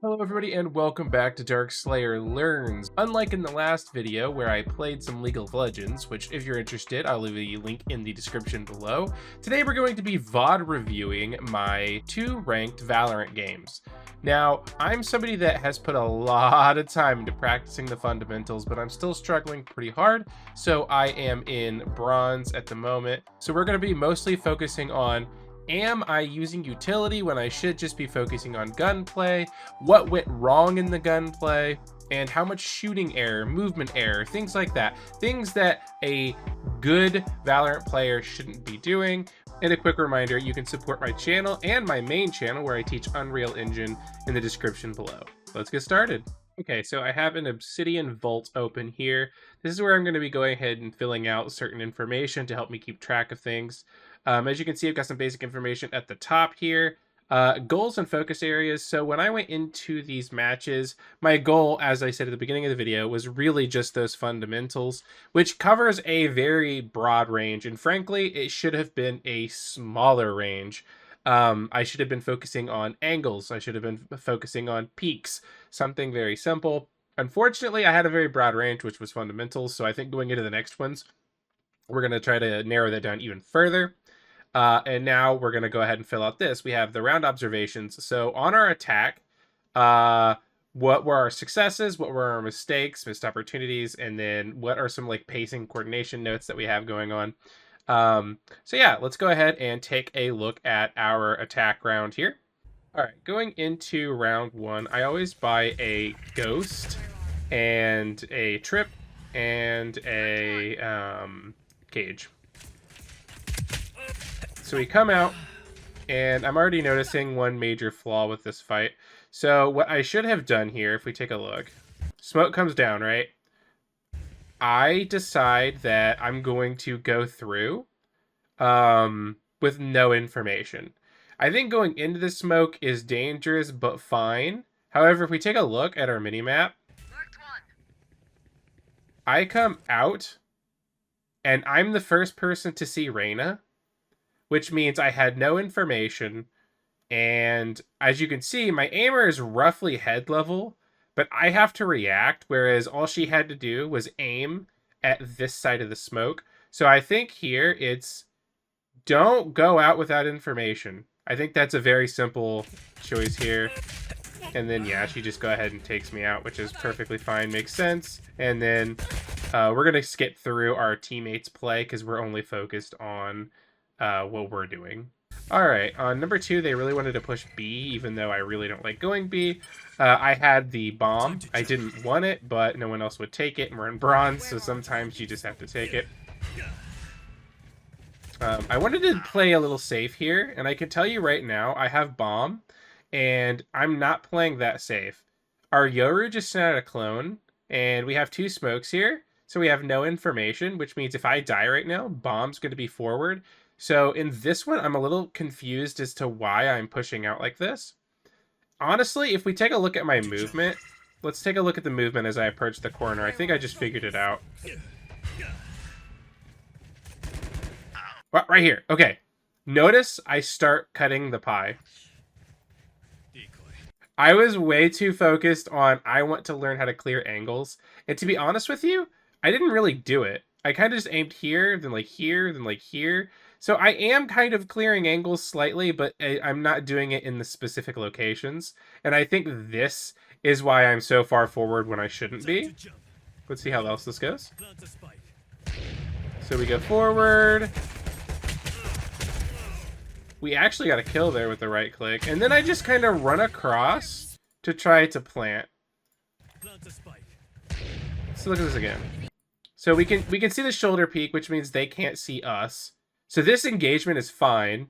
Hello everybody and welcome back to Darkslayer Learns. Unlike in the last video where I played some League of Legends, which if you're interested, I'll leave a link in the description below, today we're going to be VOD reviewing my 2 ranked Valorant games. Now, I'm somebody that has put a lot of time into practicing the fundamentals, but I'm still struggling pretty hard, so I am in bronze at the moment. So we're going to be mostly focusing on, am I using utility when I should just be focusing on gunplay? What went wrong in the gunplay? And how much shooting error, movement error, things like that. Things that a good Valorant player shouldn't be doing. And a quick reminder, you can support my channel and my main channel where I teach Unreal Engine in the description below. Let's get started. Okay, so I have an Obsidian Vault open here. This is where I'm going to be going ahead and filling out certain information to help me keep track of things. As you can see, I've got some basic information at the top here. Goals and focus areas. So when I went into these matches, my goal, as I said at the beginning of the video, was really just those fundamentals, which covers a very broad range. And frankly, it should have been a smaller range. I should have been focusing on angles. I should have been focusing on peaks, something very simple. Unfortunately, I had a very broad range, which was fundamentals. So I think going into the next ones, we're going to try to narrow that down even further. And now we're going to go ahead and fill out this. We have the round observations. So on our attack, what were our successes? What were our mistakes, missed opportunities? And then what are some like pacing coordination notes that we have going on? So yeah, let's go ahead and take a look at our attack round here. All right, going into round 1, I always buy a ghost and a trip and a cage. So we come out, and I'm already noticing one major flaw with this fight. So what I should have done here, if we take a look, smoke comes down, right? I decide that I'm going to go through with no information. I think going into the smoke is dangerous, but fine. However, if we take a look at our minimap, I come out, and I'm the first person to see Reyna, which means I had no information. And as you can see, my aimer is roughly head level, but I have to react, whereas all she had to do was aim at this side of the smoke. So I think here it's don't go out without information. I think that's a very simple choice here. And then, yeah, she just go ahead and takes me out, which is perfectly fine, makes sense. And then we're going to skip through our teammates' play because we're only focused on what we're doing. All right, on number 2, they really wanted to push B, even though I really don't like going B. I had the bomb. I didn't want it, but no one else would take it, and we're in bronze, so sometimes you just have to take it. I wanted to play a little safe here, and I can tell you right now, I have bomb, and I'm not playing that safe. Our Yoru just sent out a clone, and we have 2 smokes here, so we have no information, which means if I die right now, bomb's going to be forward. So in this one, I'm a little confused as to why I'm pushing out like this. Honestly, if we take a look at my movement, let's take a look at the movement as I approach the corner. I think I just figured it out. Well, right here. Okay. Notice I start cutting the pie. I was way too focused on I want to learn how to clear angles. And to be honest with you, I didn't really do it. I kind of just aimed here, then like here, then like here. So I am kind of clearing angles slightly, but I'm not doing it in the specific locations. And I think this is why I'm so far forward when I shouldn't be. Let's see how else this goes. So we go forward. We actually got a kill there with the right click. And then I just kind of run across to try to plant. Let's look at this again. So we can see the shoulder peak, which means they can't see us. So this engagement is fine.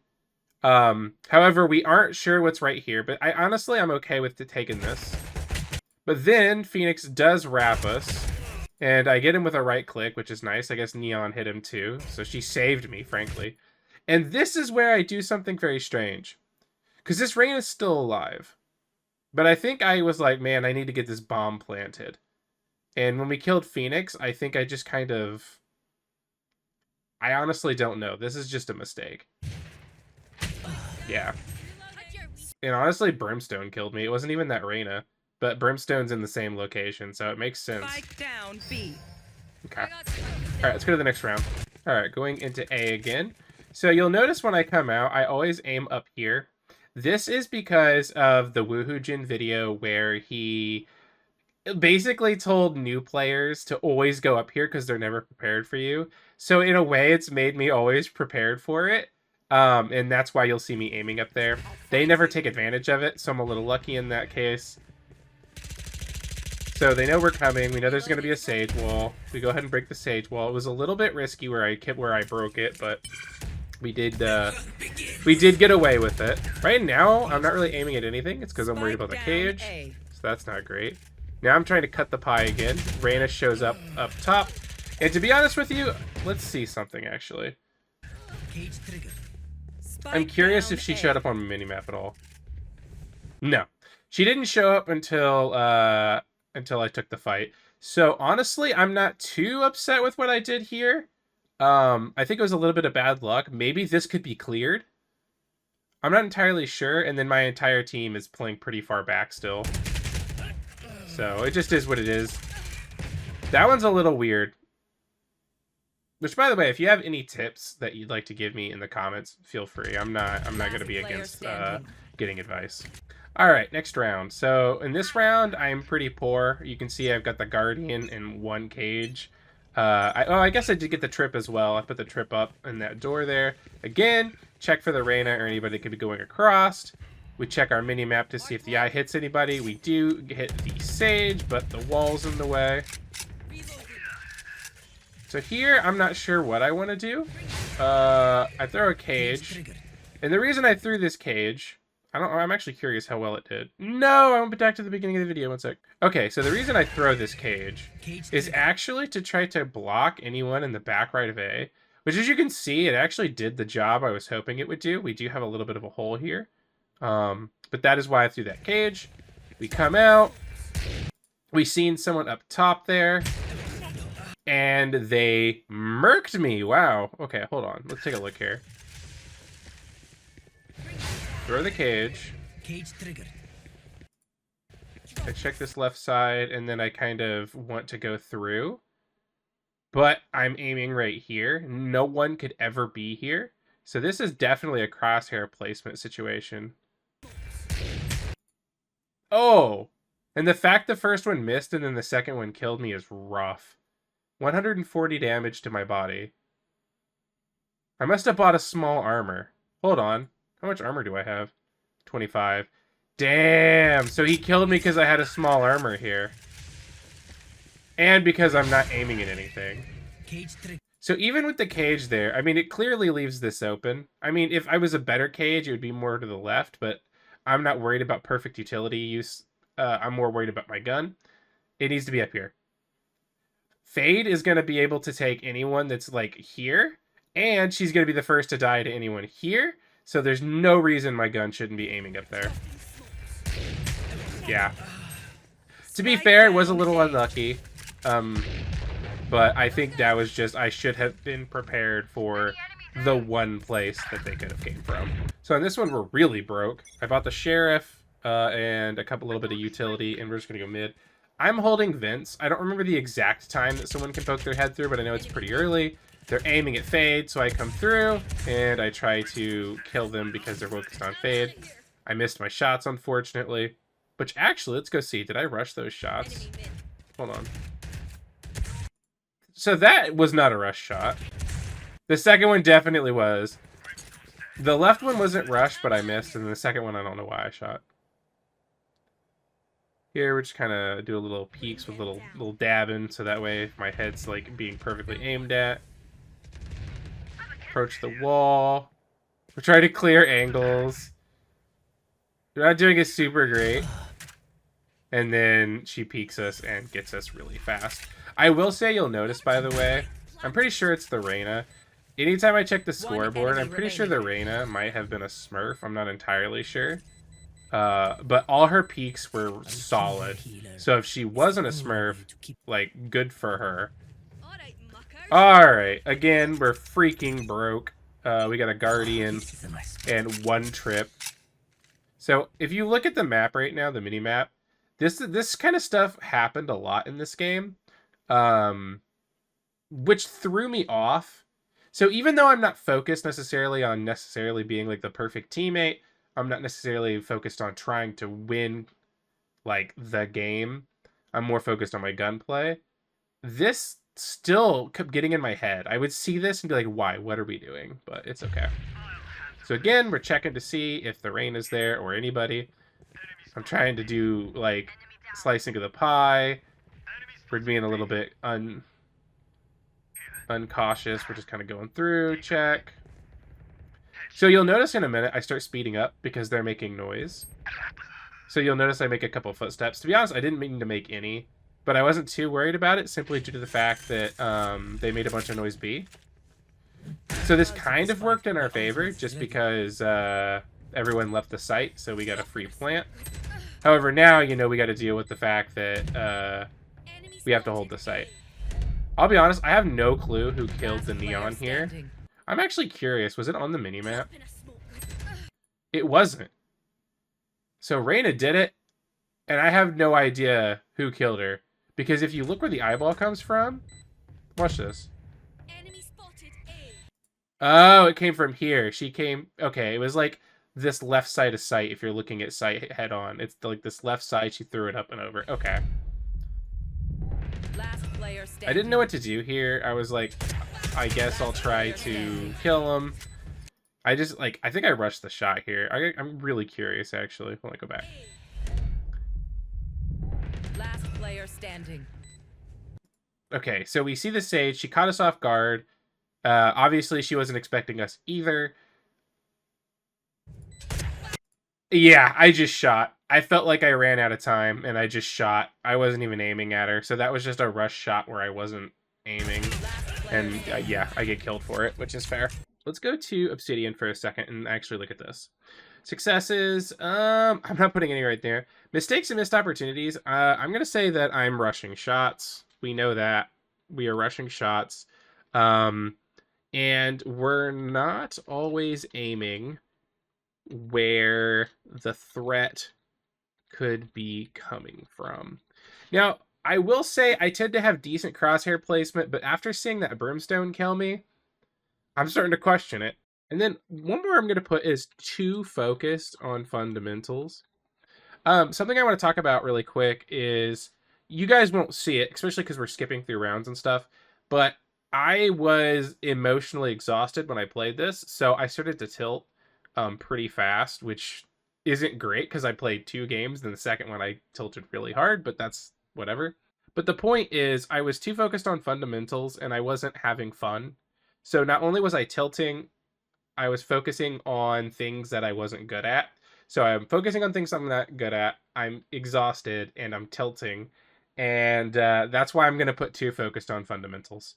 However, we aren't sure what's right here, but honestly, I'm okay with taking this. But then Phoenix does wrap us, and I get him with a right click, which is nice. I guess Neon hit him too, so she saved me, frankly. And this is where I do something very strange, because this Rain is still alive. But I think I was like, man, I need to get this bomb planted. And when we killed Phoenix, I think I just kind of... I honestly don't know. This is just a mistake. Yeah. And honestly, Brimstone killed me. It wasn't even that Reyna, but Brimstone's in the same location, so it makes sense. Spike down B. Okay. All right, let's go to the next round. All right, going into A again. So you'll notice when I come out, I always aim up here. This is because of the Woohoo Jin video where he basically told new players to always go up here because they're never prepared for you. So in a way, it's made me always prepared for it. And that's why you'll see me aiming up there. They never take advantage of it, so I'm a little lucky in that case. So they know we're coming. We know there's going to be a sage wall. We go ahead and break the sage wall. It was a little bit risky where I broke it, but we did get away with it. Right now, I'm not really aiming at anything. It's because I'm worried about the cage, so that's not great. Now I'm trying to cut the pie again. Reyna shows up top. And to be honest with you, let's see something actually. I'm curious if she showed up on the minimap at all. No. She didn't show up until I took the fight. So honestly, I'm not too upset with what I did here. I think it was a little bit of bad luck. Maybe this could be cleared. I'm not entirely sure, and then my entire team is playing pretty far back still. So it just is what it is. That one's a little weird. Which, by the way, if you have any tips that you'd like to give me in the comments, feel free. I'm not going to be against getting advice. All right, next round. So in this round, I'm pretty poor. You can see I've got the Guardian in one cage. I guess I did get the trip as well. I put the trip up in that door there. Again, check for the Reyna or anybody that could be going across. We check our mini-map to see if the eye hits anybody. We do hit the sage, but the wall's in the way. So here, I'm not sure what I want to do. I throw a cage. And the reason I threw this cage... I'm actually curious how well it did. No, I went back to the beginning of the video. One sec. Okay, so the reason I throw this cage is actually to try to block anyone in the back right of A. Which, as you can see, it actually did the job I was hoping it would do. We do have a little bit of a hole here. But that is why I threw that cage. We come out. We seen someone up top there. And they murked me. Wow. Okay, hold on. Let's take a look here. Throw the cage. Cage triggered. I check this left side, and then I kind of want to go through. But I'm aiming right here. No one could ever be here. So this is definitely a crosshair placement situation. Oh! And the fact the first one missed and then the second one killed me is rough. 140 damage to my body. I must have bought a small armor. Hold on. How much armor do I have? 25. Damn! So he killed me because I had a small armor here. And because I'm not aiming at anything. So even with the cage there, I mean, it clearly leaves this open. I mean, if I was a better cage, it would be more to the left, but I'm not worried about perfect utility use. I'm more worried about my gun. It needs to be up here. Fade is going to be able to take anyone that's, like, here, and she's going to be the first to die to anyone here, so there's no reason my gun shouldn't be aiming up there. Yeah. To be fair, it was a little unlucky, but I think that was just, I should have been prepared for the one place that they could have came from. So on this one, we're really broke. I bought the Sheriff and a little bit of utility, and we're just going to go mid. I'm holding Vince. I don't remember the exact time that someone can poke their head through, but I know it's pretty early. They're aiming at Fade, so I come through, and I try to kill them because they're focused on Fade. I missed my shots, unfortunately. Which, actually, let's go see. Did I rush those shots? Hold on. So that was not a rush shot. The second one definitely was. The left one wasn't rushed, but I missed, and the second one, I don't know why I shot. Here, we're just kind of do a little peeks with little dabbing, so that way my head's like being perfectly aimed at. Approach the wall. We're trying to clear angles. We're not doing it super great. And then she peeks us and gets us really fast. I will say, you'll notice, by the way, I'm pretty sure it's the Reyna. Anytime I check the scoreboard, I'm pretty sure the Reyna might have been a Smurf. I'm not entirely sure. But all her peaks were solid. So if she wasn't a Smurf, like, good for her. Alright, again, we're freaking broke. We got a Guardian and one trip. So if you look at the map right now, the mini map, this kind of stuff happened a lot in this game, which threw me off. So even though I'm not focused necessarily on being like the perfect teammate, I'm not necessarily focused on trying to win like the game. I'm more focused on my gunplay. This still kept getting in my head. I would see this and be like, why? What are we doing? But it's okay. So again, we're checking to see if the rain is there or anybody. I'm trying to do like slicing of the pie. We're being a little bit uncautious. We're just kind of going through, check. So you'll notice in a minute I start speeding up because they're making noise. So you'll notice I make a couple footsteps. To be honest, I didn't mean to make any, but I wasn't too worried about it simply due to the fact that they made a bunch of noise B. So this kind of worked in our favor just because everyone left the site, so we got a free plant. However, now, you know, we got to deal with the fact that we have to hold the site. I'll be honest, I have no clue who killed the neon here. I'm actually curious, was it on the minimap? It wasn't. So Reyna did it, and I have no idea who killed her. Because if you look where the eyeball comes from, watch this. Oh, it came from here. She came, okay, it was like this left side of sight if you're looking at sight head on. It's like this left side, she threw it up and over. Okay. I didn't know what to do here. I was like, I guess I'll try to kill him. I just, like, I think I rushed the shot here. I'm really curious, actually. Let me go back. Last player standing. Okay, so we see the Sage. She caught us off guard. Obviously, she wasn't expecting us either. Yeah, I just shot. I felt like I ran out of time, and I just shot. I wasn't even aiming at her, so that was just a rush shot where I wasn't aiming. And yeah, I get killed for it, which is fair. Let's go to Obsidian for a second and actually look at this. Successes, I'm not putting any right there. Mistakes and missed opportunities, I'm going to say that I'm rushing shots. We know that. We are rushing shots. And we're not always aiming where the threat could be coming from. Now, I will say I tend to have decent crosshair placement, but after seeing that Brimstone kill me, I'm starting to question it. And then one more I'm going to put is too focused on fundamentals. Something I want to talk about really quick is, you guys won't see it, especially because we're skipping through rounds and stuff, but I was emotionally exhausted when I played this, so I started to tilt pretty fast, which isn't great because I played 2 games, then the second one I tilted really hard, but that's whatever. But the point is, I was too focused on fundamentals and I wasn't having fun. So not only was I tilting, I was focusing on things that I wasn't good at. So I'm focusing on things I'm not good at, I'm exhausted, and I'm tilting. And that's why I'm going to put too focused on fundamentals.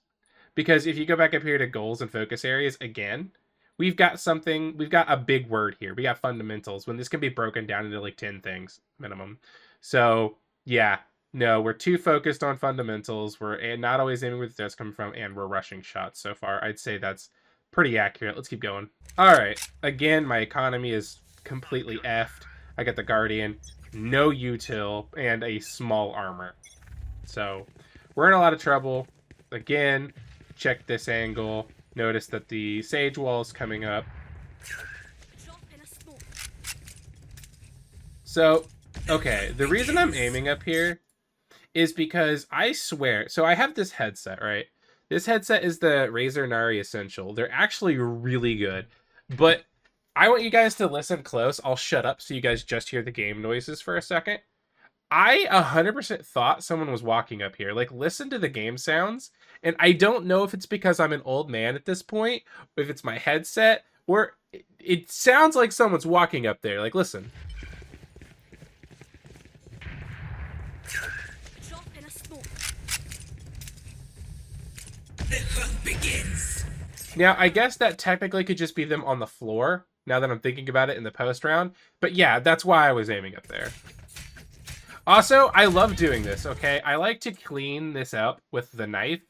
Because if you go back up here to goals and focus areas, again, we've got a big word here. We got fundamentals, when this can be broken down into like 10 things minimum. So yeah, no, we're too focused on fundamentals. We're not always aiming where the threats coming from, and we're rushing shots so far. I'd say that's pretty accurate. Let's keep going. All right, again, my economy is completely effed. I got the Guardian, no util, and a small armor. So we're in a lot of trouble. Again, check this angle. Notice that the Sage wall is coming up. So, okay, the reason I'm aiming up here is because I swear, so I have this headset, right? This headset is the Razer Nari Essential. They're actually really good, but I want you guys to listen close. I'll shut up so you guys just hear the game noises for a second. I 100% thought someone was walking up here. Like, listen to the game sounds. And I don't know if it's because I'm an old man at this point, or if it's my headset, or it sounds like someone's walking up there. Like, listen. The hunt begins. Now, I guess that technically could just be them on the floor, now that I'm thinking about it in the post round. But yeah, that's why I was aiming up there. Also, I love doing this, okay? I like to clean this up with the knife,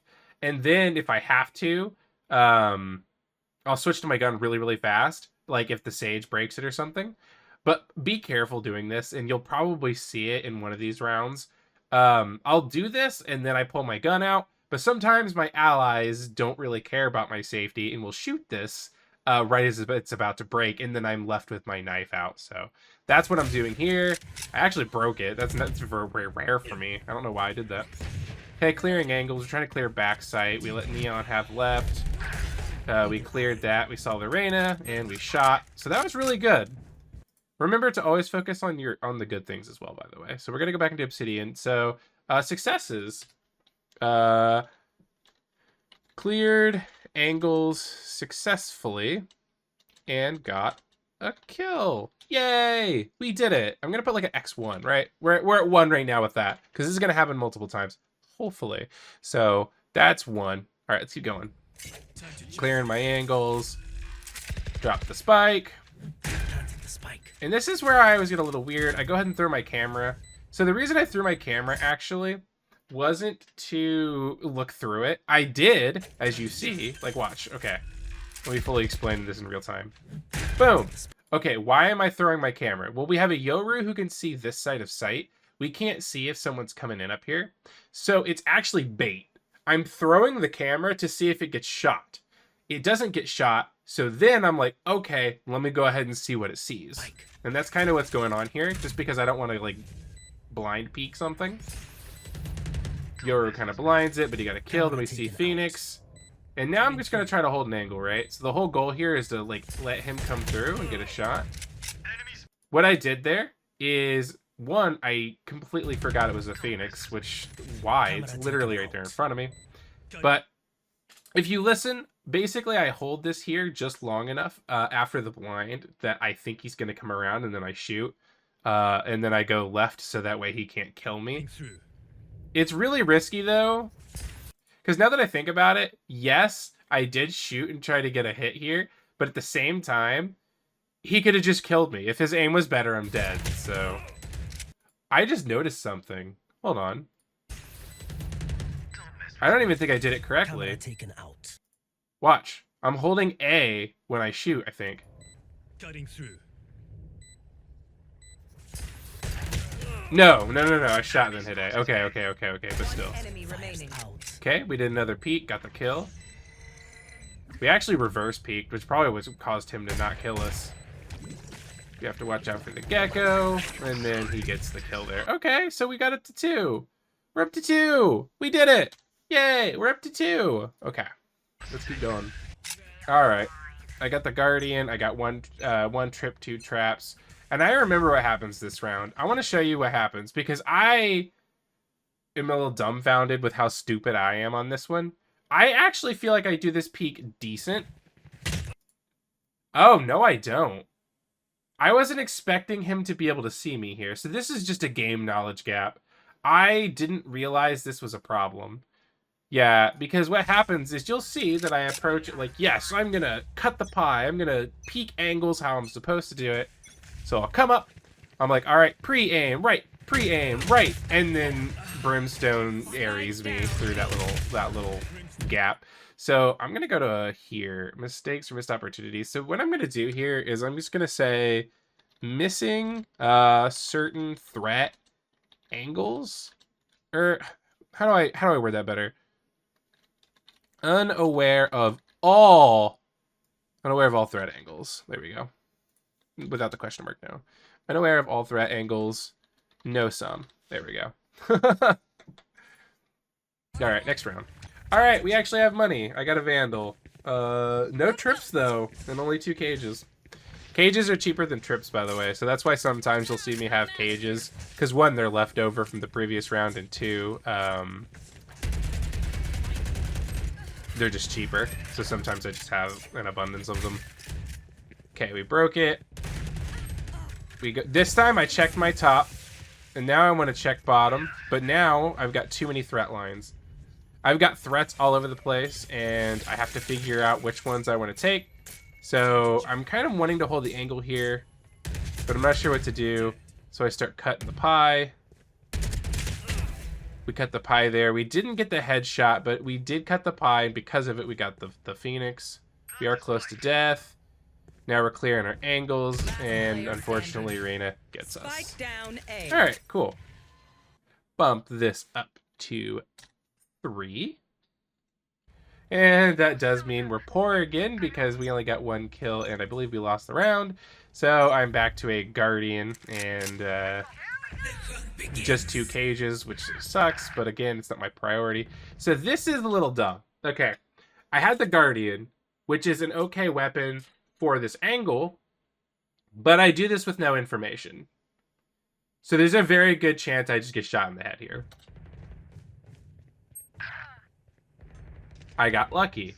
and then if I have to, I'll switch to my gun really, really fast, like if the Sage breaks it or something. But be careful doing this, and you'll probably see it in one of these rounds. I'll do this, and then I pull my gun out, but sometimes my allies don't really care about my safety and will shoot this right as it's about to break, and then I'm left with my knife out. So that's what I'm doing here. I actually broke it. That's very rare for me. I don't know why I did that. Okay, clearing angles. We're trying to clear back sight. We let Neon have left. We cleared that. We saw the Reyna, and we shot. So that was really good. Remember to always focus on the good things as well, by the way. So we're gonna go back into Obsidian. So successes. Cleared angles successfully and got a kill. Yay! We did it. I'm gonna put like an X1, right? We're at 1 right now with that because this is gonna happen multiple times, hopefully. So that's 1. All right, let's keep going. Clearing my angles. Drop the spike. And this is where I always get a little weird. I go ahead and throw my camera. So the reason I threw my camera actually wasn't to look through it. I did, as you see. Like, watch. Okay. Let me fully explain this in real time. Boom. Okay, why am I throwing my camera? Well, we have a Yoru who can see this side of sight. We can't see if someone's coming in up here. So it's actually bait. I'm throwing the camera to see if it gets shot. It doesn't get shot. So then I'm like, okay, let me go ahead and see what it sees. And that's kind of what's going on here, just because I don't want to, like, blind peek something. Yoru kind of blinds it, but he got a kill. Then we see Phoenix. And now I'm just going to try to hold an angle, right? So the whole goal here is to, like, let him come through and get a shot. What I did there is, one, I completely forgot it was a Phoenix, which, why? It's literally right there in front of me. But if you listen, basically I hold this here just long enough after the blind that I think he's going to come around, and then I shoot. And then I go left so that way he can't kill me. It's really risky, though, because now that I think about it, yes, I did shoot and try to get a hit here, but at the same time, he could have just killed me. If his aim was better, I'm dead. So I just noticed something. Hold on. I don't even think I did it correctly. Watch. I'm holding A when I shoot, I think. Cutting through. No. I shot and then hit A. Okay, but still. Enemy remaining. Okay, we did another peek, got the kill. We actually reverse peeked, which probably was caused him to not kill us. You have to watch out for the gecko, and then he gets the kill there. Okay, so we got it to 2. We're up to 2. We did it. Yay, we're up to 2. Okay, let's keep going. All right, I got the Guardian. I got one trip, 2 traps. And I remember what happens this round. I want to show you what happens because I am a little dumbfounded with how stupid I am on this one. I actually feel like I do this peek decent. Oh, no, I don't. I wasn't expecting him to be able to see me here. So this is just a game knowledge gap. I didn't realize this was a problem. Yeah, because what happens is you'll see that I approach it like, yes, I'm going to cut the pie. I'm going to peek angles how I'm supposed to do it. So I'll come up. I'm like, all right, pre-aim, right, pre-aim, right. And then Brimstone Aries me through that little gap. So I'm going to go to here, mistakes or missed opportunities. So what I'm going to do here is I'm just going to say missing certain threat angles. Or how do I word that better? Unaware of all threat angles. There we go. Without the question mark now. Unaware of all threat angles. No sum. There we go. Alright, next round. Alright, we actually have money. I got a Vandal. No trips, though. And only 2 cages. Cages are cheaper than trips, by the way. So that's why sometimes you'll see me have cages. Because 1, they're left over from the previous round. And 2, they're just cheaper. So sometimes I just have an abundance of them. Okay, we broke it. This time I checked my top, and now I want to check bottom, but now I've got too many threat lines. I've got threats all over the place, and I have to figure out which ones I want to take. So I'm kind of wanting to hold the angle here, but I'm not sure what to do. So I start cutting the pie. We cut the pie there. We didn't get the headshot, but we did cut the pie, and because of it, we got the Phoenix. We are close to death. Now we're clearing our angles, and unfortunately Reyna gets us. Spike down A. All right, cool. Bump this up to 3. And that does mean we're poor again because we only got 1 kill, and I believe we lost the round. So I'm back to a Guardian and just 2 cages, which sucks, but again, it's not my priority. So this is a little dumb. Okay, I had the Guardian, which is an okay weapon for this angle, but I do this with no information. So there's a very good chance I just get shot in the head here. I got lucky.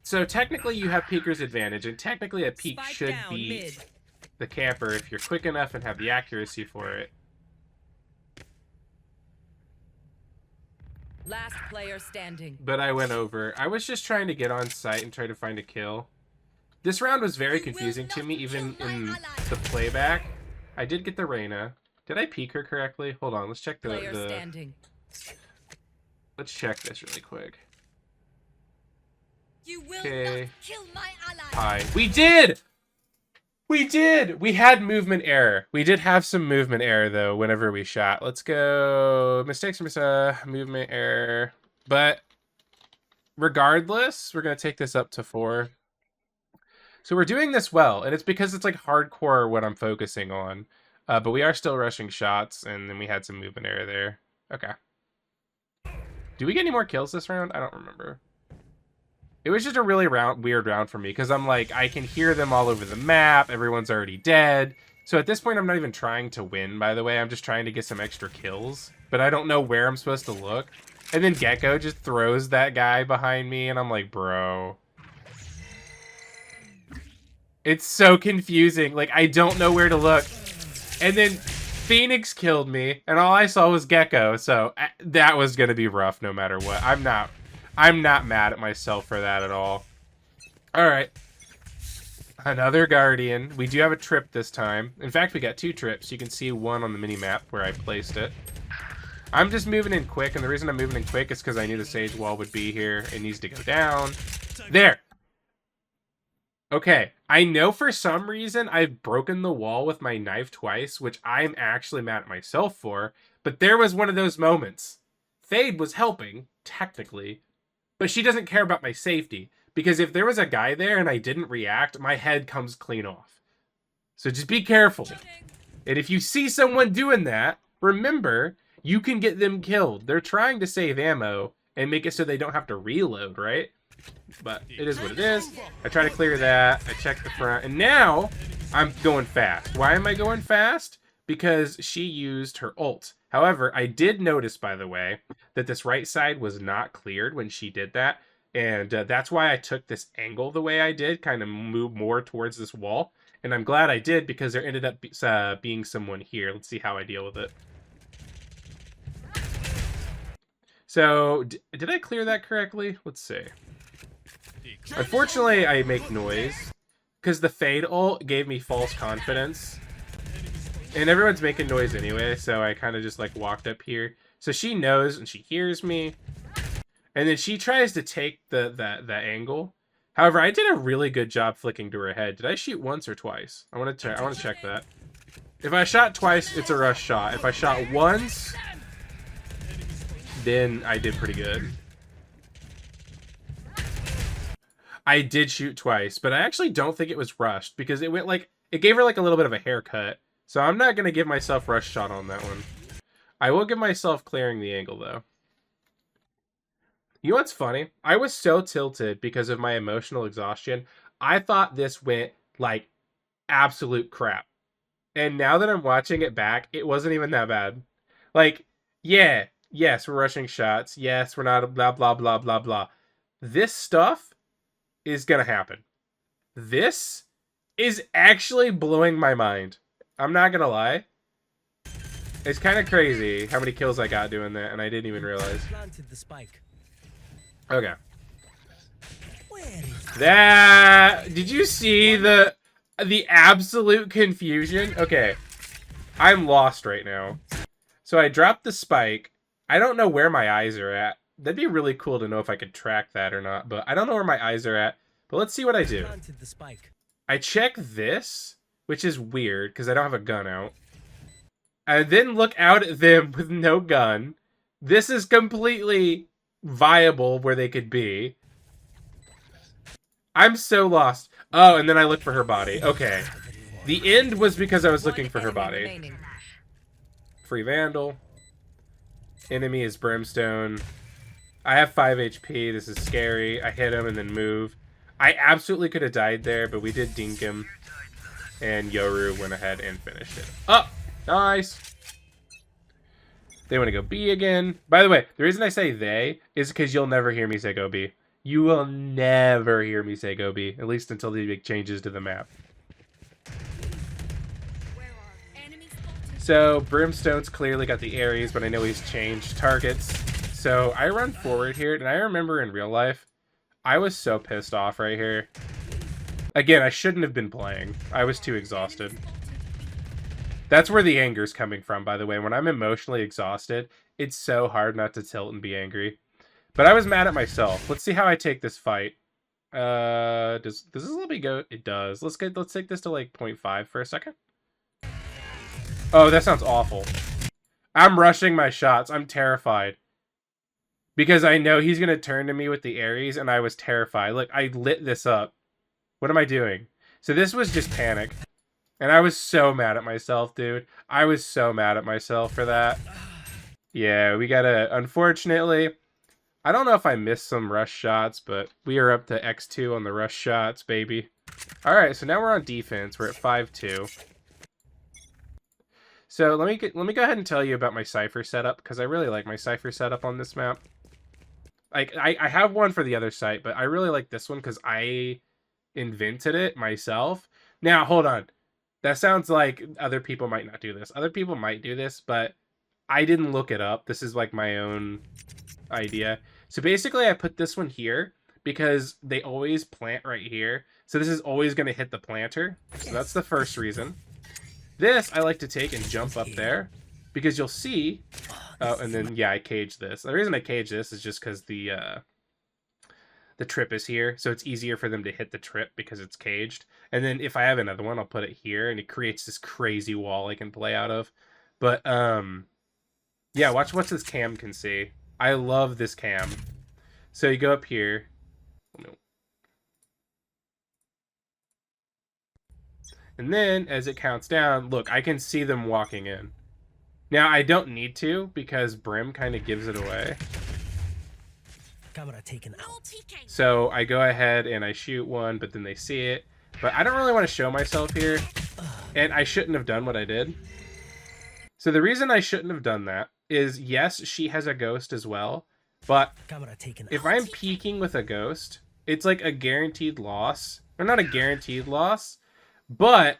So technically you have peeker's advantage, and technically a peek Spike should down, be mid. the camper if you're quick enough and have the accuracy for it. Last player standing. But I went over. I was just trying to get on site and try to find a kill. This round was very confusing to me, even in the playback. I did get the Reyna. Did I peek her correctly? Hold on, let's check Player standing. Let's check this really quick. You will Okay. not kill my ally. Hi. We did! We did! We had movement error. We did have some movement error, though, whenever we shot. Let's go... Mistakes, movement error. But regardless, we're going to take this up to 4. So we're doing this well, and it's because it's like hardcore what I'm focusing on. But we are still rushing shots, and then we had some movement error there. Okay. Do we get any more kills this round? I don't remember. It was just a really weird round for me, because I'm like, I can hear them all over the map, everyone's already dead. So at this point, I'm not even trying to win, by the way. I'm just trying to get some extra kills. But I don't know where I'm supposed to look. And then Gecko just throws that guy behind me, and I'm like, bro. It's so confusing. Like, I don't know where to look. And then Phoenix killed me, and all I saw was Gecko, so that was gonna be rough no matter what. I'm not mad at myself for that at all. Alright. Another Guardian. We do have a trip this time. In fact, we got 2 trips. You can see one on the mini-map where I placed it. I'm just moving in quick, and the reason I'm moving in quick is because I knew the Sage Wall would be here. It needs to go down. There! Okay, I know for some reason I've broken the wall with my knife twice, which I'm actually mad at myself for, but there was one of those moments. Fade was helping, technically, but she doesn't care about my safety, because if there was a guy there and I didn't react, my head comes clean off. So just be careful. And if you see someone doing that, remember, you can get them killed. They're trying to save ammo and make it so they don't have to reload, right? But it is what it is. I try to clear that. I check the front. And now I'm going fast. Why am I going fast? Because she used her ult. However, I did notice, by the way, that this right side was not cleared when she did that. And that's why I took this angle the way I did, kind of move more towards this wall. And I'm glad I did, because there ended up being someone here. Let's see how I deal with it. So, did I clear that correctly? Let's see. Unfortunately, I make noise, because the Fade ult gave me false confidence. And everyone's making noise anyway, so I kind of just like walked up here. So she knows and she hears me. And then she tries to take the angle. However, I did a really good job flicking to her head. Did I shoot once or twice? I want to check that. If I shot twice, it's a rush shot. If I shot once, then I did pretty good. I did shoot twice, but I actually don't think it was rushed, because it went like, it gave her like a little bit of a haircut. So I'm not going to give myself rush shot on that one. I will give myself clearing the angle, though. You know what's funny? I was so tilted because of my emotional exhaustion. I thought this went like absolute crap. And now that I'm watching it back, it wasn't even that bad. Like, yeah, yes, we're rushing shots. Yes, we're not blah, blah, blah, blah, blah. This stuff is going to happen. This is actually blowing my mind. I'm not going to lie. It's kind of crazy how many kills I got doing that, and I didn't even realize. Okay. That... Did you see the absolute confusion? Okay. I'm lost right now. So I dropped the spike. I don't know where my eyes are at. That'd be really cool to know if I could track that or not, but I don't know where my eyes are at. But let's see what I do. Planted the spike. I check this, which is weird because I don't have a gun out. I then look out at them with no gun. This is completely viable where they could be. I'm so lost. Oh, and then I look for her body. Okay. The end was because I was looking for her body. Remaining. Free Vandal. Enemy is Brimstone. I have 5 HP. This is scary. I hit him and then move. I absolutely could have died there, but we did dink him. And Yoru went ahead and finished it. Oh, nice. They want to go B again. By the way, the reason I say they is because you'll never hear me say go B. You will never hear me say go B, at least until they make changes to the map. So Brimstone's clearly got the Ares, but I know he's changed targets. So I run forward here, and I remember in real life, I was so pissed off right here. Again, I shouldn't have been playing. I was too exhausted. That's where the anger's coming from, by the way. When I'm emotionally exhausted, it's so hard not to tilt and be angry. But I was mad at myself. Let's see how I take this fight. Does this let me go? It does. Let's take this to like 0.5 for a second. Oh, that sounds awful. I'm rushing my shots. I'm terrified. Because I know he's going to turn to me with the Ares, and I was terrified. Look, I lit this up. What am I doing? So this was just panic. And I was so mad at myself, dude. I was so mad at myself for that. Yeah, we gotta... Unfortunately, I don't know if I missed some rush shots, but we are up to X2 on the rush shots, baby. Alright, so now we're on defense. We're at 5-2. So let me go ahead and tell you about my Cypher setup, because I really like my Cypher setup on this map. Like, I have one for the other site, but I really like this one because I invented it myself. Now, hold on. That sounds like other people might not do this. Other people might do this, but I didn't look it up. This is like my own idea. So basically, I put this one here because they always plant right here. So this is always going to hit the planter. So that's the first reason. This I like to take and jump up there because you'll see. Oh, and then yeah, I cage this. The reason I cage this is just because the trip is here, so it's easier for them to hit the trip because it's caged. And then if I have another one, I'll put it here, and it creates this crazy wall I can play out of. But yeah, watch what this cam can see. I love this cam. So you go up here. And then, as it counts down, look, I can see them walking in. Now, I don't need to, because Brim kind of gives it away. Camera taken out. So, I go ahead and I shoot one, but then they see it. But I don't really want to show myself here, and I shouldn't have done what I did. So, the reason I shouldn't have done that is, yes, she has a ghost as well, but if I'm peeking with a ghost, it's like a guaranteed loss. Or not a guaranteed loss, but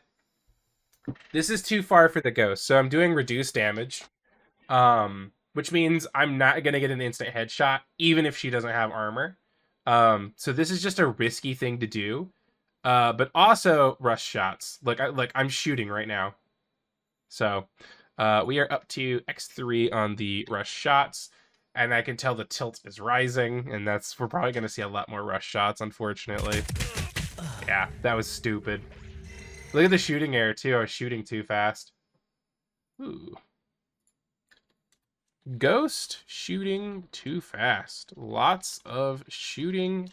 this is too far for the ghost, so I'm doing reduced damage, which means I'm not going to get an instant headshot, even if she doesn't have armor. So this is just a risky thing to do, but also rush shots. Like I'm shooting right now. So we are up to X3 on the rush shots, and I can tell the tilt is rising, and we're probably going to see a lot more rush shots, unfortunately. Yeah, that was stupid. Look at the shooting error, too. I was shooting too fast. Ooh. Ghost shooting too fast. Lots of shooting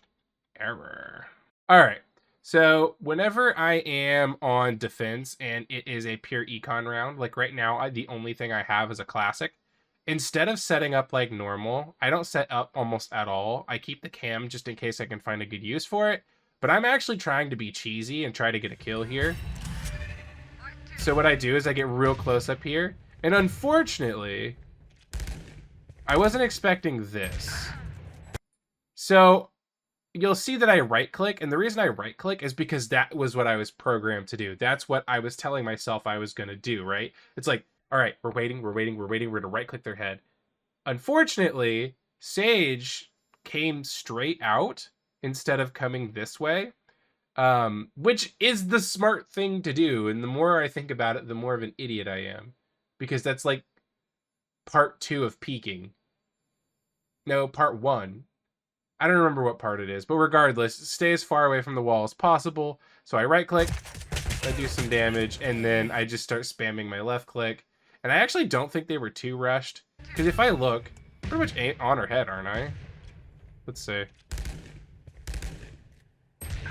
error. Alright. So, whenever I am on defense and it is a pure econ round, like right now, the only thing I have is a classic. Instead of setting up like normal, I don't set up almost at all. I keep the cam just in case I can find a good use for it. But I'm actually trying to be cheesy and try to get a kill here. So what I do is I get real close up here. And unfortunately, I wasn't expecting this. So you'll see that I right click. And the reason I right click is because that was what I was programmed to do. That's what I was telling myself I was going to do, right? It's like, all right, we're waiting. We're going to right click their head. Unfortunately, Sage came straight out instead of coming this way, which is the smart thing to do. And the more I think about it, the more of an idiot I am, because that's like part 2 of peeking. No, part 1. I don't remember what part it is, but regardless, stay as far away from the wall as possible. So I right click, I do some damage, and then I just start spamming my left click. And I actually don't think they were too rushed, because if I look, I'm pretty much on her head, aren't I? Let's see.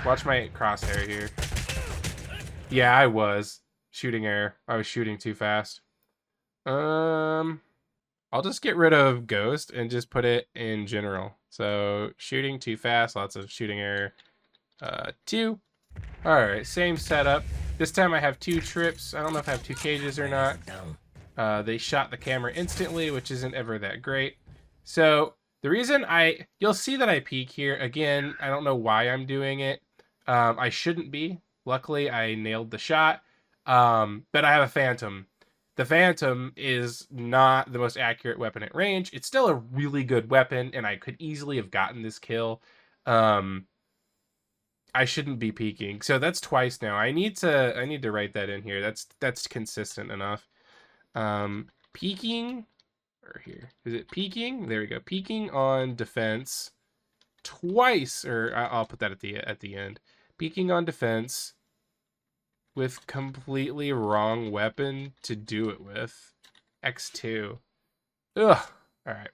Watch my crosshair here. Yeah, I was. Shooting error. I was shooting too fast. I'll just get rid of Ghost and just put it in general. So, shooting too fast, lots of shooting error. 2. Alright, same setup. This time I have 2 trips. I don't know if I have 2 cages or not. They shot the camera instantly, which isn't ever that great. So, the reason you'll see that I peek here. Again, I don't know why I'm doing it. I shouldn't be. Luckily, I nailed the shot. But I have a Phantom. The Phantom is not the most accurate weapon at range. It's still a really good weapon, and I could easily have gotten this kill. I shouldn't be peeking. So that's twice now. I need to write that in here. That's consistent enough. Peeking, or here. Is it peeking? There we go. Peeking on defense twice, or I'll put that at the end. Peeking on defense with completely wrong weapon to do it with. X2. Ugh. Alright.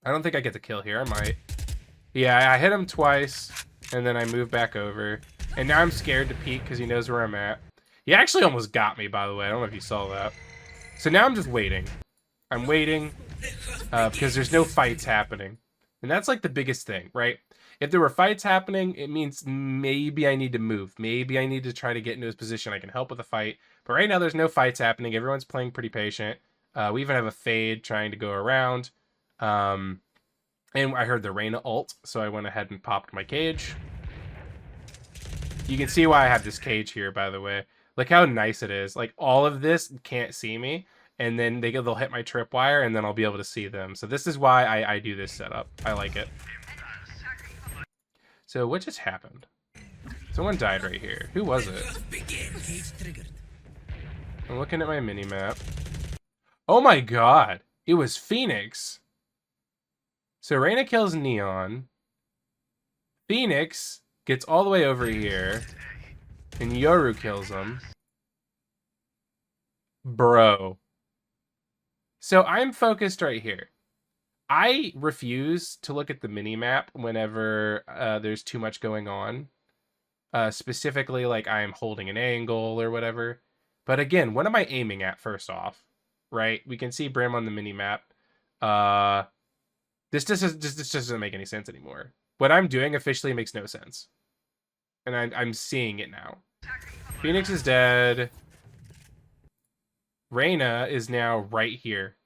I don't think I get the kill here. I might. Yeah, I hit him twice, and then I move back over. And now I'm scared to peek because he knows where I'm at. He actually almost got me, by the way. I don't know if you saw that. So now I'm just waiting. I'm waiting because there's no fights happening. And that's like the biggest thing, right? If there were fights happening, it means maybe I need to move. Maybe I need to try to get into his position. I can help with the fight. But right now, there's no fights happening. Everyone's playing pretty patient. We even have a Fade trying to go around. And I heard the Reyna ult, so I went ahead and popped my cage. You can see why I have this cage here, by the way. Look how nice it is. Like, all of this can't see me. And then they'll hit my tripwire, and then I'll be able to see them. So this is why I do this setup. I like it. So what just happened? Someone died right here. Who was it? I'm looking at my mini-map. Oh my god! It was Phoenix! So Reyna kills Neon. Phoenix gets all the way over here. And Yoru kills him. Bro. So I'm focused right here. I refuse to look at the mini-map whenever there's too much going on. Specifically, like I'm holding an angle or whatever. But again, what am I aiming at first off? Right? We can see Brim on the mini-map. This doesn't make any sense anymore. What I'm doing officially makes no sense. And I'm seeing it now. Phoenix is dead. Reyna is now right here.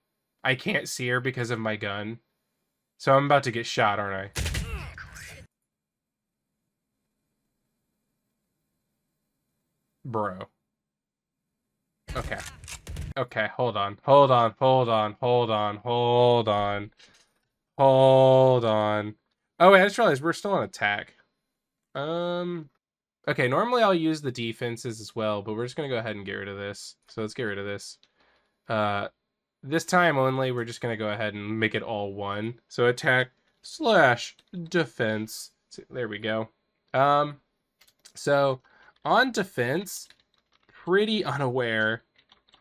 I can't see her because of my gun. So I'm about to get shot, aren't I? Bro. Okay. Okay, hold on. Hold on. Hold on. Hold on. Hold on. Hold on. Oh, wait, I just realized we're still on attack. Okay, normally I'll use the defenses as well, but we're just going to go ahead and get rid of this. So let's get rid of this. This time only, we're just going to go ahead and make it all one. So attack / defense. So there we go. So on defense, pretty unaware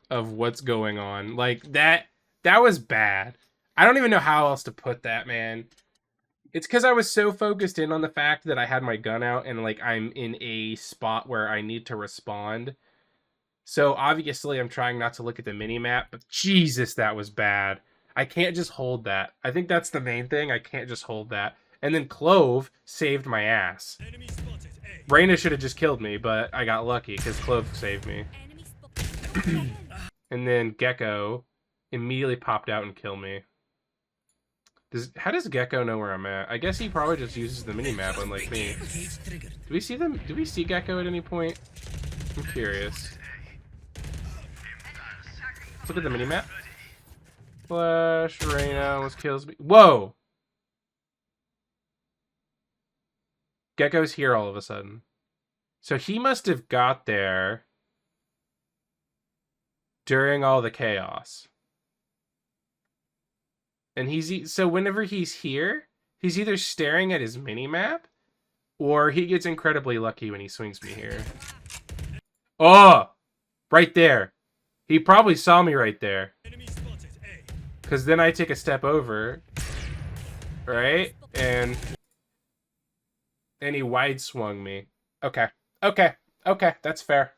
of what's going on. Like that was bad. I don't even know how else to put that, man. It's because I was so focused in on the fact that I had my gun out and like I'm in a spot where I need to respond. So obviously I'm trying not to look at the mini-map, but Jesus, that was bad. I can't just hold that. I think that's the main thing. I can't just hold that. And then Clove saved my ass. Reyna should have just killed me, but I got lucky because Clove saved me. And then Gecko immediately popped out and killed me. How does Gecko know where I'm at? I guess he probably just uses the mini-map unlike me. Do we see them? Do we see Gecko at any point? I'm curious. Let's look at the minimap. Flash, Reyna almost kills me. Whoa! Gecko's here all of a sudden. So he must have got there during all the chaos. And so whenever he's here, He's either staring at his mini-map, or he gets incredibly lucky when he swings me here. Oh! Right there. He probably saw me right there. Because then I take a step over. Right? And he wide swung me. Okay. Okay. Okay. That's fair.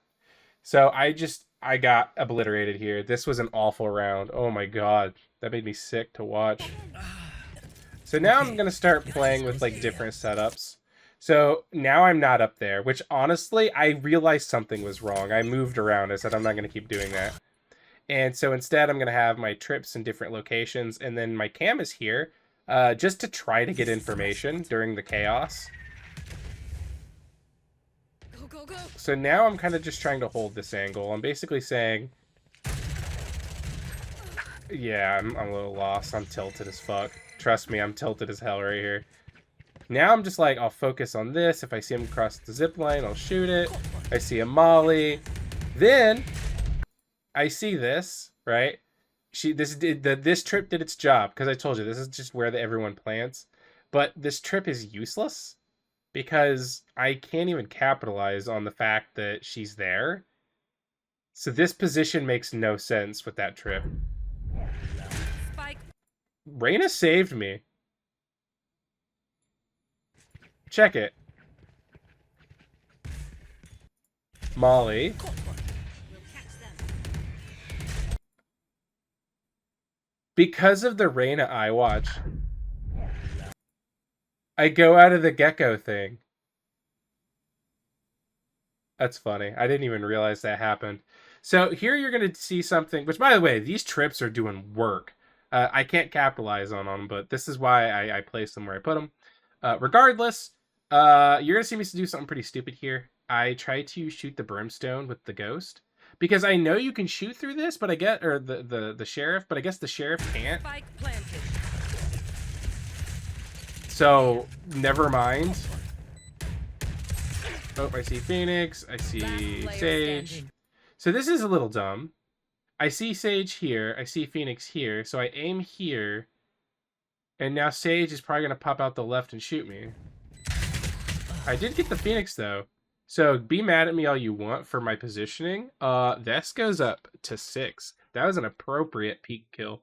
So I got obliterated here. This was an awful round. Oh my god. That made me sick to watch. So now I'm going to start playing with like different setups. So now I'm not up there, which honestly, I realized something was wrong. I moved around. I said I'm not going to keep doing that. And so instead I'm going to have my trips in different locations, and then my cam is here just to try to get information during the chaos. Go, go. So now I'm kind of just trying to hold this angle. I'm basically saying, yeah, I'm a little lost. I'm tilted as fuck. Trust me, I'm tilted as hell right here. Now I'm just like, I'll focus on this. If I see him cross the zip line, I'll shoot it. I see a molly. Then I see this, right? This trip did its job, because I told you this is just where everyone plants. But this trip is useless because I can't even capitalize on the fact that she's there. So this position makes no sense with that trip. Spike. Reyna saved me. Check it. Molly. Because of the Reyna I watch, I go out of the gecko thing. That's funny. I didn't even realize that happened. So here you're going to see something, which by the way, these trips are doing work. I can't capitalize on them, but this is why I place them where I put them. Regardless, you're going to see me do something pretty stupid here. I try to shoot the brimstone with the ghost, because I know you can shoot through this, but I get, or the sheriff, but I guess the sheriff can't. Spike planted. So never mind. Oh, I see Phoenix. I see Sage. Standing. So this is a little dumb. I see Sage here. I see Phoenix here. So I aim here. And now Sage is probably going to pop out the left and shoot me. I did get the Phoenix, though. So be mad at me all you want for my positioning. This goes up to 6. That was an appropriate peak kill.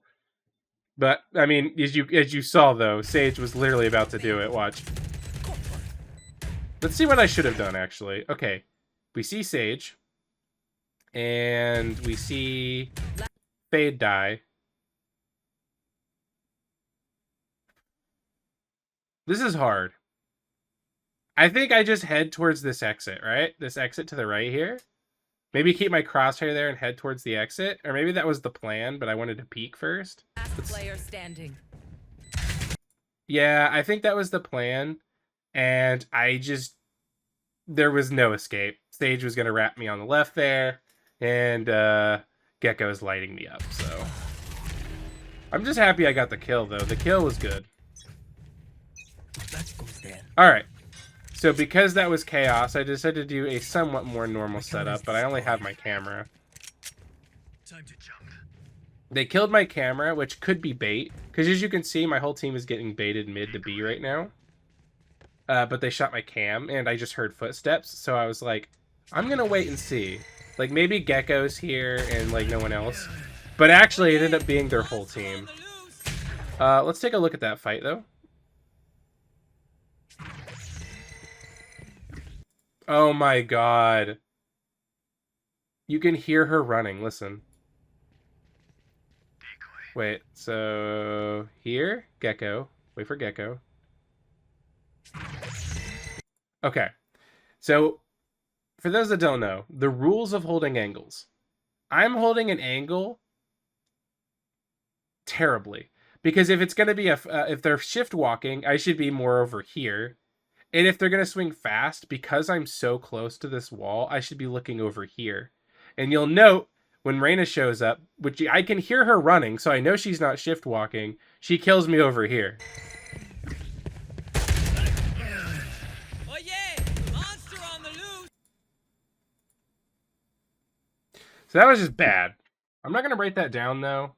But, I mean, as you saw, though, Sage was literally about to do it. Watch. Let's see what I should have done, actually. Okay. We see Sage. And we see Fade die. This is hard. I think I just head towards this exit, right? This exit to the right here. Maybe keep my crosshair there and head towards the exit. Or maybe that was the plan, but I wanted to peek first. Last player standing. Yeah, I think that was the plan. And there was no escape. Sage was going to wrap me on the left there. And Gecko's lighting me up, so. I'm just happy I got the kill, though. The kill was good. Alright. So because that was chaos, I decided to do a somewhat more normal setup, but I only have my camera. Time to jump. They killed my camera, which could be bait. Because as you can see, my whole team is getting baited mid to B right now. But they shot my cam, and I just heard footsteps, so I was like, I'm gonna wait and see. Like, maybe Gecko's here and, like, no one else. But actually, it ended up being their whole team. Let's take a look at that fight, though. Oh my god. You can hear her running, listen. Wait, so... Here? Gecko. Wait for Gecko. Okay. So... For those that don't know, the rules of holding angles. I'm holding an angle terribly. Because if it's going to be if they're shift walking, I should be more over here. And if they're going to swing fast, because I'm so close to this wall, I should be looking over here. And you'll note, when Reyna shows up, which I can hear her running, so I know she's not shift walking, she kills me over here. Oh yeah! Monster on the loose! So that was just bad. I'm not going to write that down, though.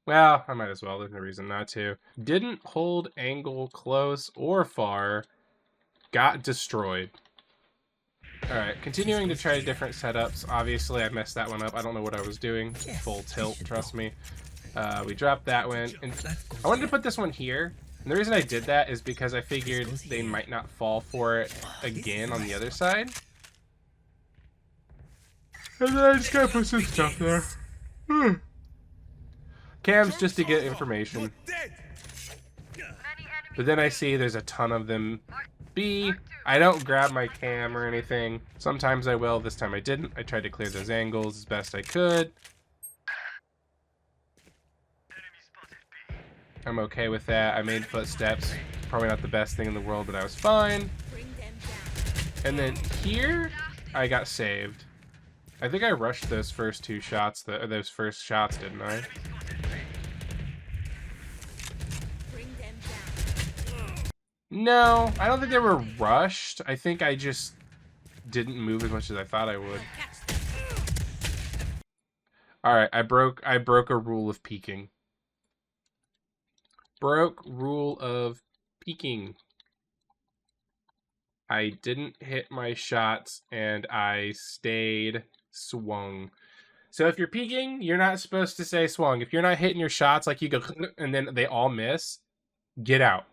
Well, I might as well. There's no reason not to. Didn't hold angle close or far. Got destroyed. Alright, continuing to try different setups. Obviously, I messed that one up. I don't know what I was doing. Full tilt, trust me. We dropped that one. And I wanted to put this one here. And the reason I did that is because I figured they might not fall for it again on the other side. And then I just gotta put some stuff there. Cams just to get information. But then I see there's a ton of them. B, I don't grab my cam or anything. Sometimes I will. This time I didn't. I tried to clear those angles as best I could. I'm okay with that. I made footsteps. Probably not the best thing in the world, but I was fine. And then here, I got saved. I think I rushed those first two shots, those first shots, didn't I? No, I don't think they were rushed. I think I just didn't move as much as I thought I would. All right, I broke a rule of peeking. Broke rule of peeking. I didn't hit my shots and I stayed swung. So if you're peeking, you're not supposed to say swung. If you're not hitting your shots, like you go and then they all miss, get out.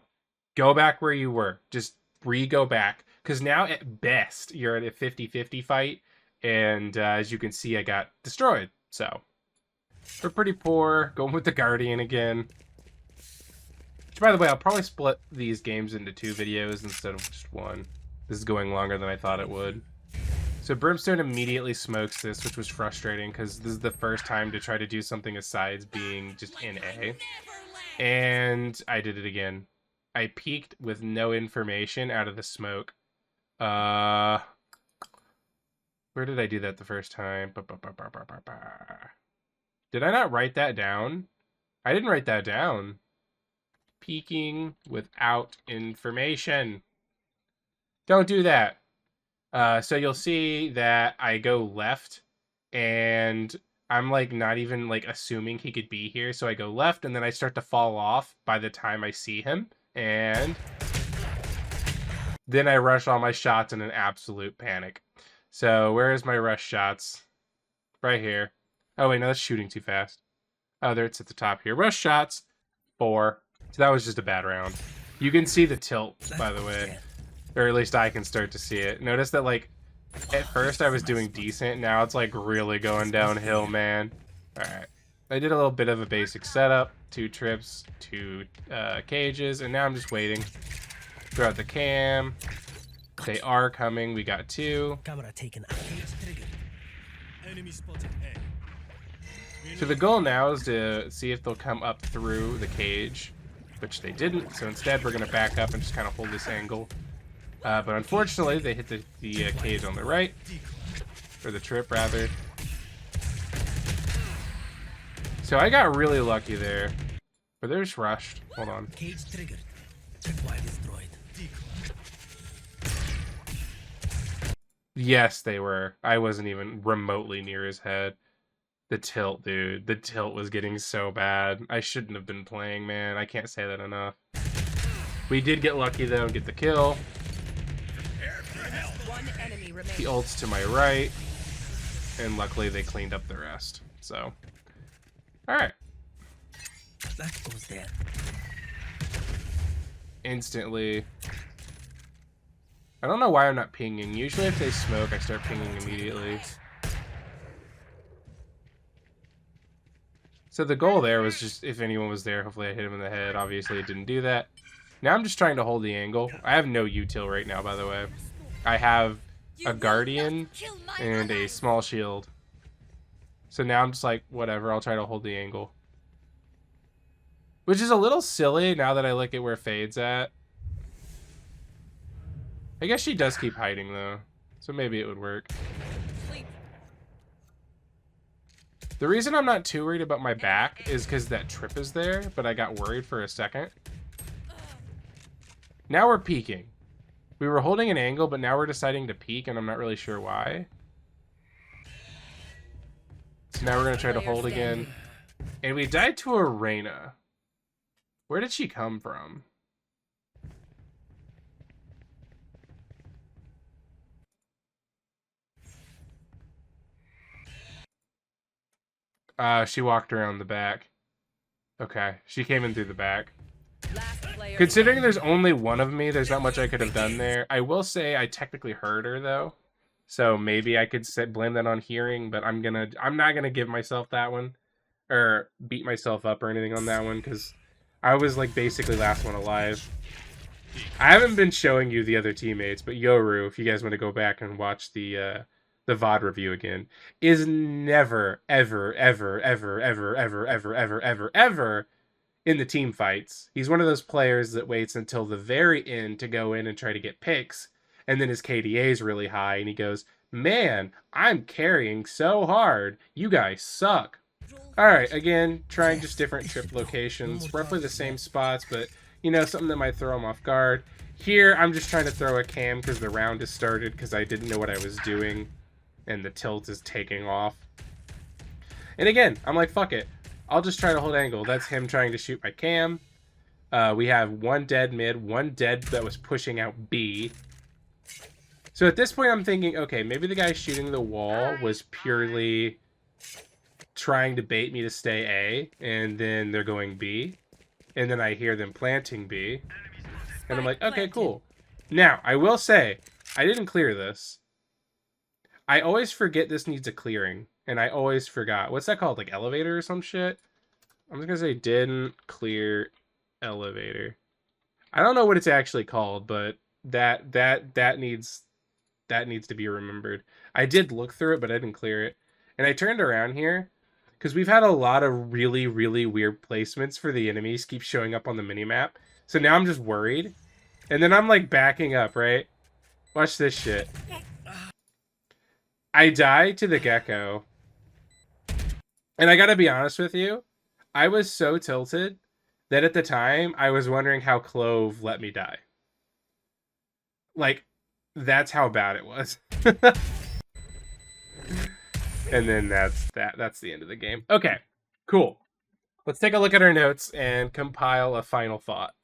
Go back where you were. Just go back. Because now, at best, you're at a 50-50 fight. And as you can see, I got destroyed. So, we're pretty poor. Going with the Guardian again. Which, by the way, I'll probably split these games into 2 videos instead of just 1. This is going longer than I thought it would. So, Brimstone immediately smokes this, which was frustrating. Because this is the first time to try to do something asides being just in A. And I did it again. I peeked with no information out of the smoke. Where did I do that the first time? Did I not write that down? I didn't write that down. Peeking without information. Don't do that. So you'll see that I go left and I'm like not even like assuming he could be here. So I go left and then I start to fall off by the time I see him. And then I rush all my shots in an absolute panic. So where is my rush shots? Right here. Oh wait, no, that's shooting too fast. Oh, there it's at the top here. Rush shots, 4. So that was just a bad round. You can see the tilt, by the way. Or at least I can start to see it. Notice that, like, at first I was doing decent. Now it's, like, really going downhill, man. Alright. I did a little bit of a basic setup. 2 trips, 2 cages, and now I'm just waiting. Throw out the cam. They are coming. We got 2. Camera taken. Enemy spotted A. So the goal now is to see if they'll come up through the cage, which they didn't. So instead, we're going to back up and just kind of hold this angle. But unfortunately, they hit the cage on the right, or the trip rather. So I got really lucky there. But they're just rushed. Hold on. Cage triggered. Tripwire destroyed. Yes, they were. I wasn't even remotely near his head. The tilt, dude. The tilt was getting so bad. I shouldn't have been playing, man. I can't say that enough. We did get lucky, though, and get the kill. One enemy remains. He ults to my right. And luckily, they cleaned up the rest. So, alright. That goes there. Instantly. I don't know why I'm not pinging. Usually if they smoke, I start pinging immediately. So the goal there was just, if anyone was there, hopefully I hit him in the head. Obviously it didn't do that. Now I'm just trying to hold the angle. I have no util right now, by the way. I have a Guardian and a small shield. So now I'm just like, whatever, I'll try to hold the angle. Which is a little silly now that I look at where Fade's at. I guess she does keep hiding, though. So maybe it would work. The reason I'm not too worried about my back is because that trip is there, but I got worried for a second. Now we're peeking. We were holding an angle, but now we're deciding to peek, and I'm not really sure why. So now we're going to try to hold again. And we died to a Reyna. Where did she come from? She walked around the back. Okay, she came in through the back. Last player Considering there's only one of me, there's not much I could have done there. I will say I technically heard her though, so maybe I could blame that on hearing. But I'm not gonna give myself that one, or beat myself up or anything on that one, because I was like basically last one alive. I haven't been showing you the other teammates, but Yoru, if you guys want to go back and watch the VOD review again, is never, ever, ever, ever, ever, ever, ever, ever, ever, ever in the team fights. He's one of those players that waits until the very end to go in and try to get picks, and then his KDA is really high, and he goes, "Man, I'm carrying so hard. You guys suck." Alright, again, trying just different trip locations. Roughly the same spots, but, you know, something that might throw him off guard. Here, I'm just trying to throw a cam because the round has started because I didn't know what I was doing. And the tilt is taking off. And again, I'm like, fuck it. I'll just try to hold angle. That's him trying to shoot my cam. We have one dead mid, one dead that was pushing out B. So at this point, I'm thinking, okay, maybe the guy shooting the wall was purely trying to bait me to stay A, and then they're going B. And then I hear them planting B. And I'm like, okay, cool. Now, I will say, I didn't clear this. I always forget this needs a clearing, and I always forgot. What's that called? Like elevator or some shit? I'm just gonna say didn't clear elevator. I don't know what it's actually called, but that needs to be remembered. I did look through it, but I didn't clear it. And I turned around here because we've had a lot of really, really weird placements for the enemies keep showing up on the minimap. So now I'm just worried. And then I'm like backing up, right? Watch this shit. I die to the gecko. And I gotta be honest with you, I was so tilted that at the time I was wondering how Clove let me die. Like, that's how bad it was. And then that's the end of the game. Okay, cool. Let's take a look at our notes and compile a final thought.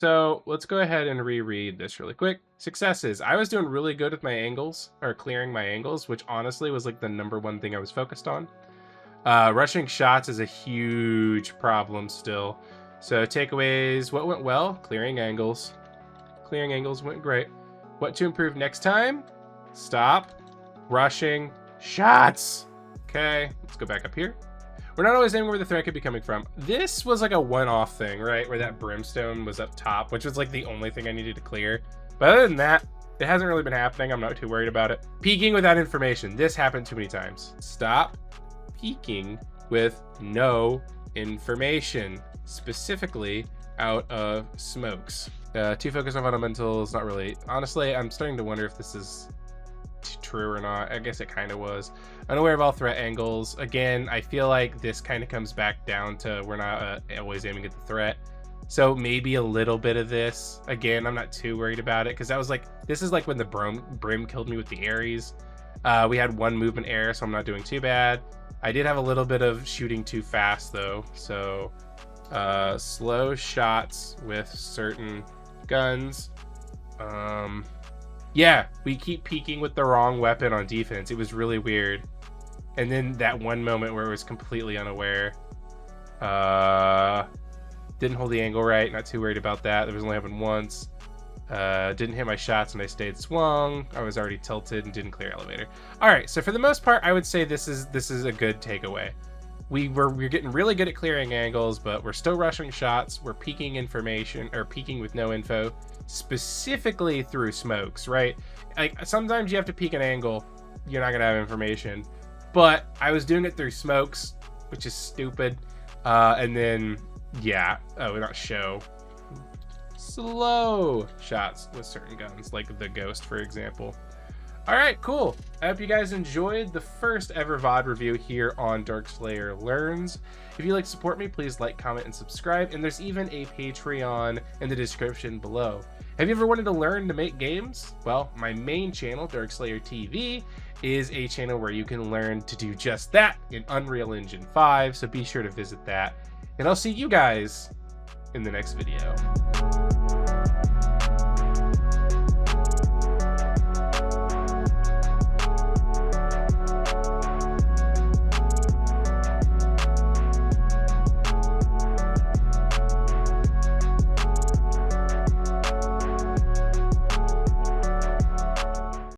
So let's go ahead and reread this really quick. Successes. I was doing really good with my angles, or clearing my angles, which honestly was like the #1 thing I was focused on. Rushing shots is a huge problem still. So takeaways, what went well? Clearing angles. Clearing angles went great. What to improve next time? Stop rushing shots. Okay, let's go back up here. We're not always aiming where the threat could be coming from. This was like a one-off thing, right? Where that brimstone was up top, which was like the only thing I needed to clear. But other than that, it hasn't really been happening. I'm not too worried about it. Peeking without information. This happened too many times. Stop peeking with no information, specifically out of smokes. Too focused on fundamentals, not really. Honestly, I'm starting to wonder if this is true or not. I guess it kind of was. Unaware of all threat angles. Again, I feel like this kind of comes back down to we're not always aiming at the threat. So maybe a little bit of this. Again, I'm not too worried about it because that was like, this is like when the Brim killed me with the Ares. We had one movement error, so I'm not doing too bad. I did have a little bit of shooting too fast though. So slow shots with certain guns. Yeah, we keep peeking with the wrong weapon on defense. It was really weird. And then that one moment where it was completely unaware. Didn't hold the angle right. Not too worried about that. It was only happened once. Didn't hit my shots when I stayed swung. I was already tilted and didn't clear elevator. All right, so for the most part, I would say this is a good takeaway. We're getting really good at clearing angles, but we're still rushing shots. We're peeking information, or peeking with no info, specifically through smokes, right? Like sometimes you have to peek an angle, you're not gonna have information. But I was doing it through smokes, which is stupid. And then yeah, not show. Slow shots with certain guns, like the Ghost, for example. All right, cool. I hope you guys enjoyed the first ever VOD review here on Darkslayer Learns. If you'd like to support me, please like, comment, and subscribe. And there's even a Patreon in the description below. Have you ever wanted to learn to make games? Well, my main channel, Darkslayer TV, is a channel where you can learn to do just that in Unreal Engine 5, so be sure to visit that. And I'll see you guys in the next video.